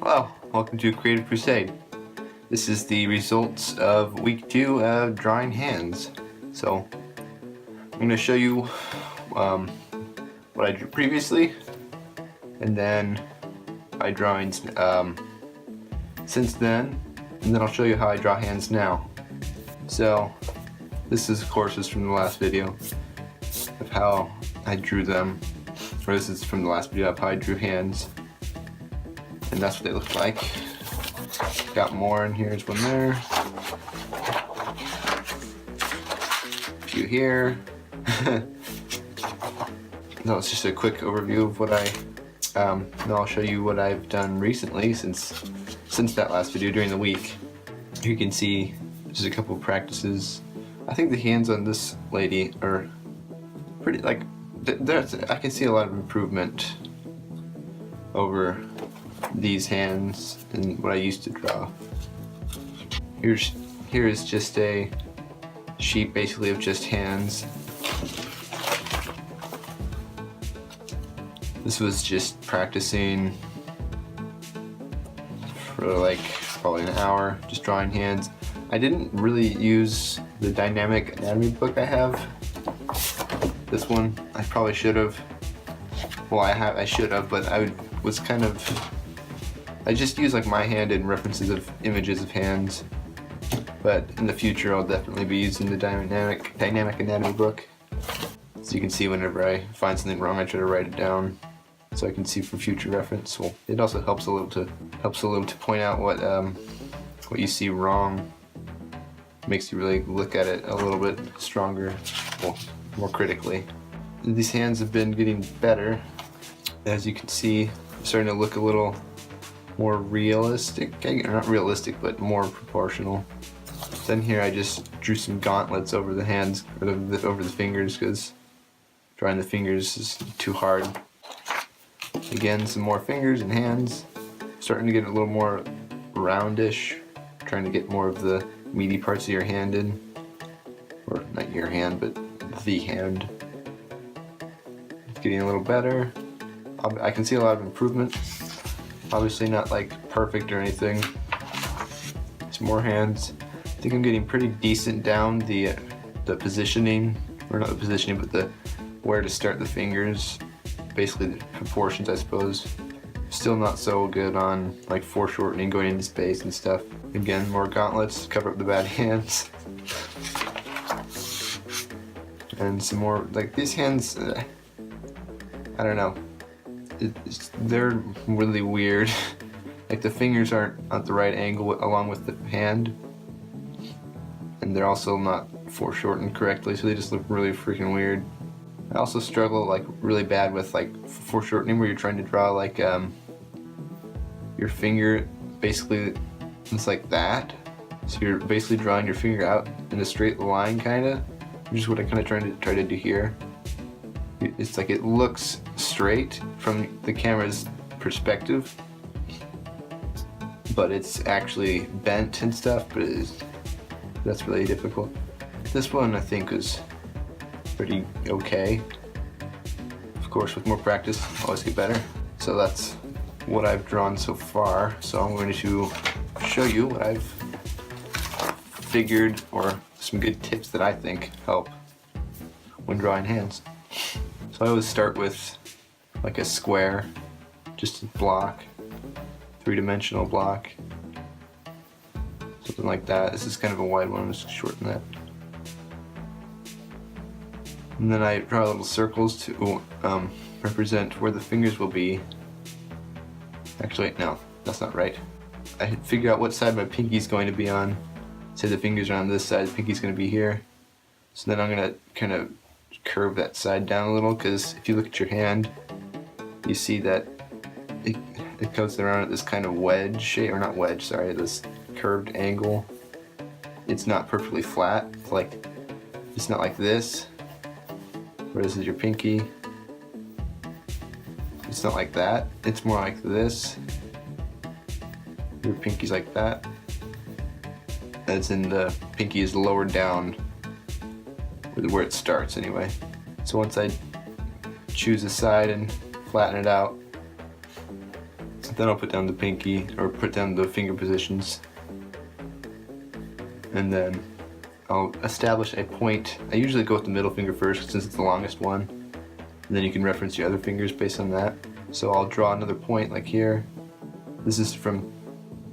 Hello, welcome to Creative Crusade. This is the results of week 2 of drawing hands. So I'm going to show you what I drew previously, and then my drawings since then, and then I'll show you how I draw hands now. So this is, of course, is from the last video of how I drew them, or this is from the last video of how I drew hands. And that's what they look like. Got more, and here's one there. A few here. No, it's just a quick overview of what I. Now I'll show you what I've done recently since that last video during the week. You can see just a couple of practices. I think the hands on this lady are pretty like. I can see a lot of improvement over these hands and what I used to draw. Here is just a sheet basically of just hands. This was just practicing for like probably an hour, just drawing hands. I didn't really use the dynamic anatomy book I have. This one I probably should have. Well, I should have, but was kind of. I just use like my hand and references of images of hands, but in the future I'll definitely be using the dynamic anatomy book. So you can see whenever I find something wrong, I try to write it down so I can see for future reference. Well, it also helps a little to point out what you see wrong. Makes you really look at it a little bit stronger, well, more critically. These hands have been getting better, as you can see. Starting to look a little more realistic, not realistic, but more proportional. Then here I just drew some gauntlets over the hands, or over the fingers, because drawing the fingers is too hard. Again, some more fingers and hands. Starting to get a little more roundish, trying to get more of the meaty parts of your hand in. Or not your hand, but the hand. It's getting a little better. I can see a lot of improvement. Obviously not like perfect or anything. Some more hands. I think I'm getting pretty decent down the positioning, or not the positioning, but the where to start the fingers. Basically the proportions, I suppose. Still not so good on like foreshortening, going into space and stuff. Again, more gauntlets, cover up the bad hands. And some more, like these hands, I don't know. They're really weird. Like the fingers aren't at the right angle along with the hand, and they're also not foreshortened correctly, so they just look really freaking weird. I also struggle like really bad with like foreshortening, where you're trying to draw like your finger basically it's like that. So you're basically drawing your finger out in a straight line, kinda. Which is what I'm kinda trying to do here. It's like it looks straight from the camera's perspective, but it's actually bent and stuff, but that's really difficult. This one I think was pretty okay. Of course, with more practice, always get better. So that's what I've drawn so far. So I'm going to show you what I've figured, or some good tips that I think help when drawing hands. So I always start with like a square, just a block, three-dimensional block, something like that. This is kind of a wide one, I'm just shorten that. And then I draw little circles to represent where the fingers will be. Actually, no, that's not right. I figure out what side my pinky's going to be on. Say the fingers are on this side, the pinky's going to be here. So then I'm going to kind of curve that side down a little, because if you look at your hand, you see that it goes around at this kind of wedge shape, or not wedge, sorry, this curved angle. It's not perfectly flat, like it's not like this, where this is your pinky. It's not like that, it's more like this. Your pinky's like that. As in the pinky is lower down where it starts anyway. So once I choose a side and flatten it out, Then I'll put down the pinky, or put down the finger positions. And then I'll establish a point. I usually go with the middle finger first since it's the longest one. And then you can reference your other fingers based on that. So I'll draw another point like here. This is from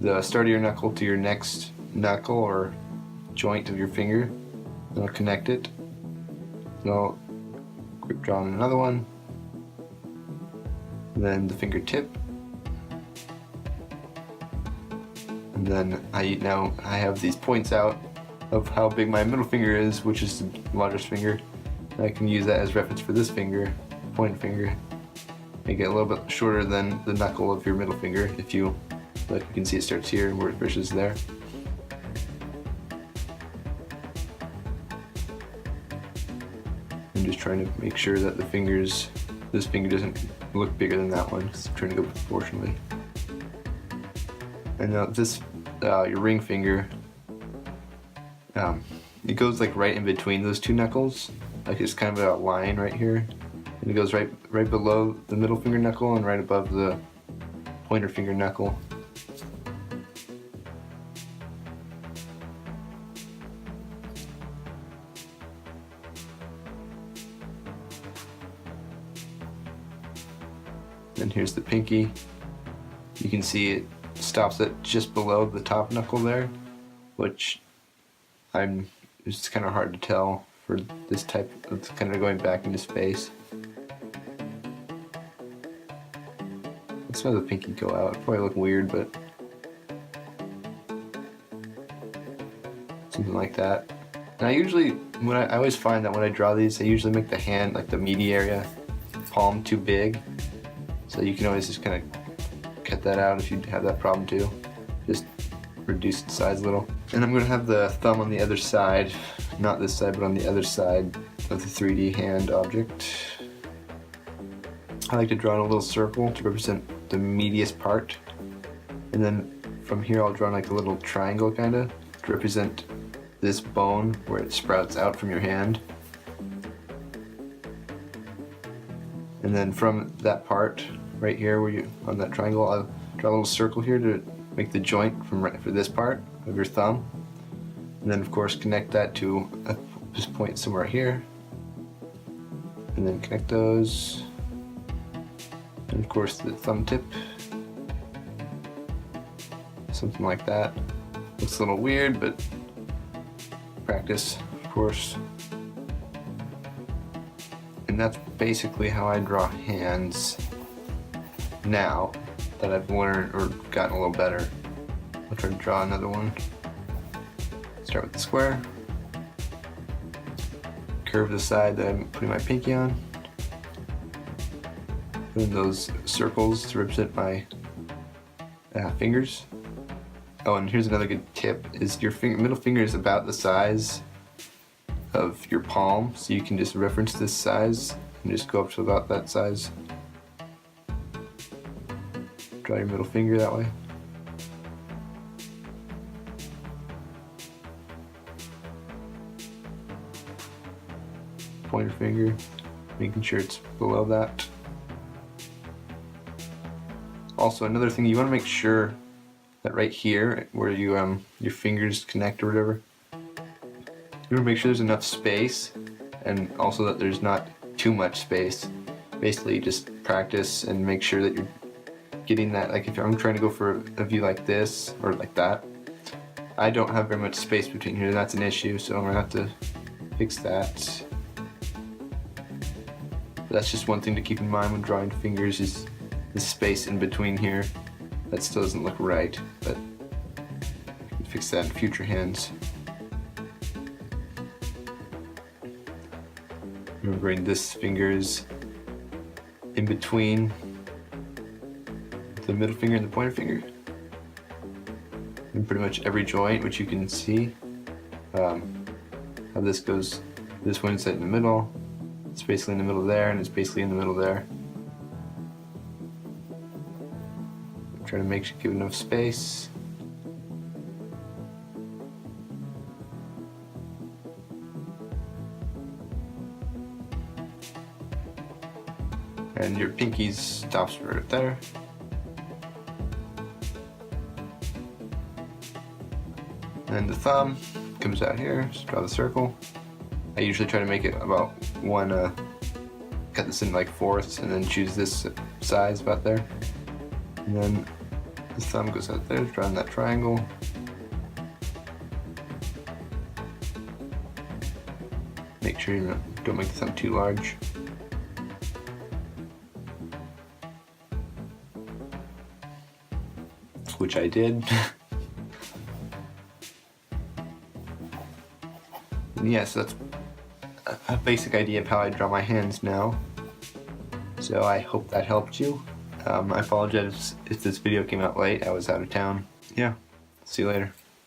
the start of your knuckle to your next knuckle or joint of your finger. Then I'll connect it. And I'll draw on another one. And then the fingertip. And then I have these points out of how big my middle finger is, which is the largest finger. And I can use that as reference for this finger, pointer finger. Make it a little bit shorter than the knuckle of your middle finger. If you look, you can see it starts here where it finishes there. I'm just trying to make sure that this finger doesn't look bigger than that one, because I'm trying to go proportionally. And now your ring finger, it goes like right in between those two knuckles. Like it's kind of a line right here. And it goes right below the middle finger knuckle and right above the pointer finger knuckle. And here's the pinky. You can see it stops at just below the top knuckle there, which it's kind of hard to tell for this type. It's kind of going back into space. Let's have the pinky go out. It'll probably look weird, but something like that. And I always find that when I draw these, I usually make the hand, like the meaty area, palm too big. So you can always just kind of cut that out if you have that problem too. Just reduce the size a little. And I'm going to have the thumb on the other side, not this side, but on the other side of the 3D hand object. I like to draw in a little circle to represent the meatiest part. And then from here I'll draw like a little triangle kind of to represent this bone where it sprouts out from your hand. And then from that part right here where you on that triangle, I'll draw a little circle here to make the joint for this part of your thumb. And then of course connect that to this point somewhere here. And then connect those. And of course the thumb tip. Something like that. Looks a little weird, but practice, of course. And that's basically how I draw hands now that I've learned or gotten a little better. I'll try to draw another one. Start with the square. Curve the side that I'm putting my pinky on. And those circles to represent my fingers. Oh, and here's another good tip, is your middle finger is about the size of your palm, so you can just reference this size and just go up to about that size. Draw your middle finger that way. Pointer finger, making sure it's below that. Also, another thing, you want to make sure that right here, where you your fingers connect or whatever, you want to make sure there's enough space, and also that there's not too much space. Basically, just practice and make sure that you're getting that. Like if I'm trying to go for a view like this or like that, I don't have very much space between here. That's an issue, so I'm gonna have to fix that. But that's just one thing to keep in mind when drawing fingers, is the space in between here. That still doesn't look right, but I can fix that in future hands. Remembering this finger is in between the middle finger and the pointer finger. And pretty much every joint, which you can see, how this goes. This one's in the middle, it's basically in the middle there, and it's basically in the middle there. Try to give enough space. And your pinky stops right there. And the thumb comes out here, just draw the circle. I usually try to make it about one, cut this in like fourths and then choose this size about there. And then the thumb goes out there, drawing that triangle. Make sure you don't make the thumb too large. Which I did. And yes, that's a basic idea of how I draw my hands now. So I hope that helped you. I apologize if this video came out late. I was out of town. Yeah, see you later.